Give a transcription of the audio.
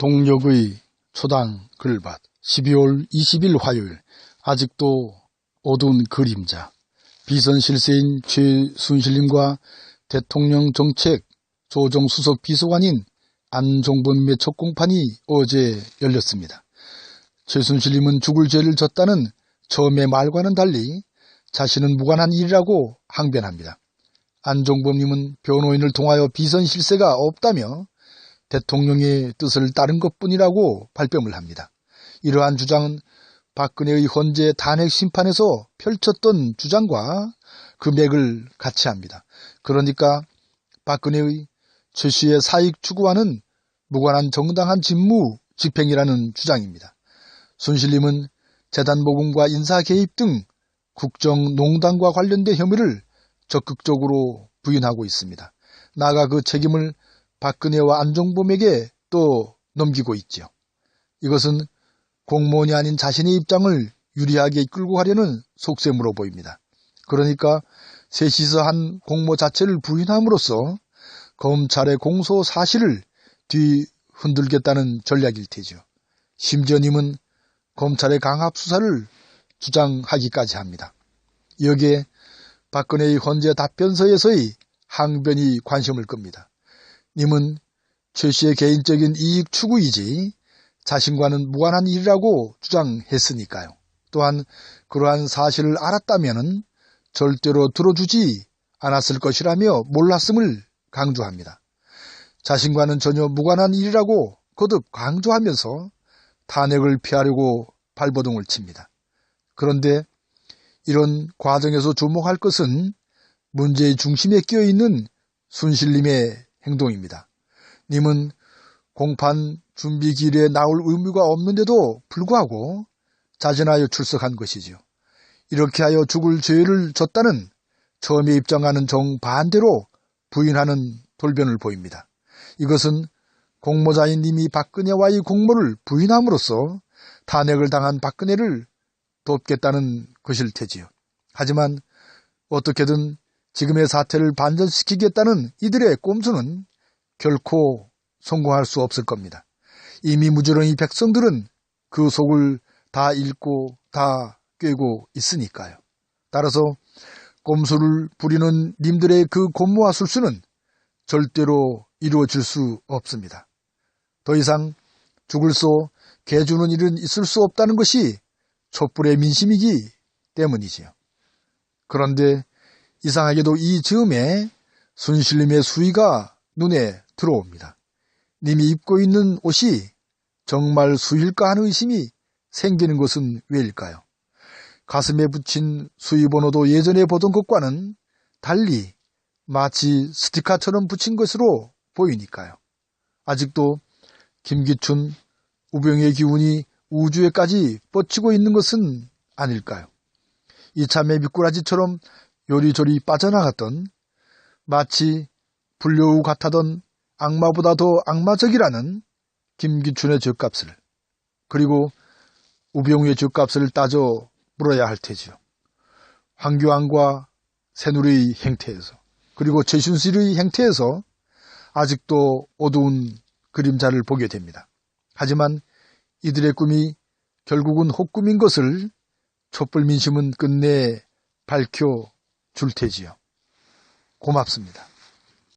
동력의 초당 글밭 12월 20일 화요일. 아직도 어두운 그림자. 비선실세인 최순실님과 대통령 정책 조정수석 비서관인 안종범의 첫 공판이 어제 열렸습니다. 최순실님은 죽을 죄를 졌다는 처음의 말과는 달리 자신은 무관한 일이라고 항변합니다. 안종범님은 변호인을 통하여 비선실세가 없다며 대통령의 뜻을 따른 것뿐이라고 발뺌을 합니다. 이러한 주장은 박근혜의 헌재 탄핵 심판에서 펼쳤던 주장과 그 맥을 같이 합니다. 그러니까 박근혜의 최 씨의 사익 추구와는 무관한 정당한 직무 집행이라는 주장입니다. 순실님은 재단 모금과 인사 개입 등 국정농단과 관련된 혐의를 적극적으로 부인하고 있습니다. 나아가 그 책임을 박근혜와 안종범에게 또 넘기고 있죠. 이것은 공무원이 아닌 자신의 입장을 유리하게 끌고 가려는 속셈으로 보입니다. 그러니까 셋이서 한 공모 자체를 부인함으로써 검찰의 공소 사실을 뒤흔들겠다는 전략일 테죠. 심지어님은 검찰의 강압 수사를 주장하기까지 합니다. 여기에 박근혜의 헌재 답변서에서의 항변이 관심을 끕니다. 님은 최 씨의 개인적인 이익 추구이지 자신과는 무관한 일이라고 주장했으니까요. 또한 그러한 사실을 알았다면 절대로 들어주지 않았을 것이라며 몰랐음을 강조합니다. 자신과는 전혀 무관한 일이라고 거듭 강조하면서 탄핵을 피하려고 발버둥을 칩니다. 그런데 이런 과정에서 주목할 것은 문제의 중심에 끼어있는 순실님의 행동입니다. 님은 공판 준비 기일에 나올 의무가 없는데도 불구하고 자진하여 출석한 것이지요. 이렇게 하여 죽을 죄를 졌다는 처음에 입장하는 정반대로 부인하는 돌변을 보입니다. 이것은 공모자인 님이 박근혜와의 공모를 부인함으로써 탄핵을 당한 박근혜를 돕겠다는 것일 테지요. 하지만 어떻게든 지금의 사태를 반전시키겠다는 이들의 꼼수는 결코 성공할 수 없을 겁니다. 이미 무지런히 백성들은 그 속을 다 읽고 다 꿰고 있으니까요. 따라서 꼼수를 부리는 님들의 그 공모와 술수는 절대로 이루어질 수 없습니다. 더 이상 죽을 소 개주는 일은 있을 수 없다는 것이 촛불의 민심이기 때문이지요. 그런데 이상하게도 이 즈음에 순실님의 수의가 눈에 들어옵니다. 님이 입고 있는 옷이 정말 수일까 하는 의심이 생기는 것은 왜일까요? 가슴에 붙인 수의번호도 예전에 보던 것과는 달리 마치 스티커처럼 붙인 것으로 보이니까요. 아직도 김기춘, 우병의 기운이 우주에까지 뻗치고 있는 것은 아닐까요? 이참에 미꾸라지처럼 요리조리 빠져나갔던 마치 불려우 같았던 악마보다 더 악마적이라는 김기춘의 죗값을 그리고 우병우의 죗값을 따져 물어야 할 테지요. 황교안과 새누리의 행태에서 그리고 최순실의 행태에서 아직도 어두운 그림자를 보게 됩니다. 하지만 이들의 꿈이 결국은 헛꿈인 것을 촛불 민심은 끝내 밝혀줄 테지요. 고맙습니다.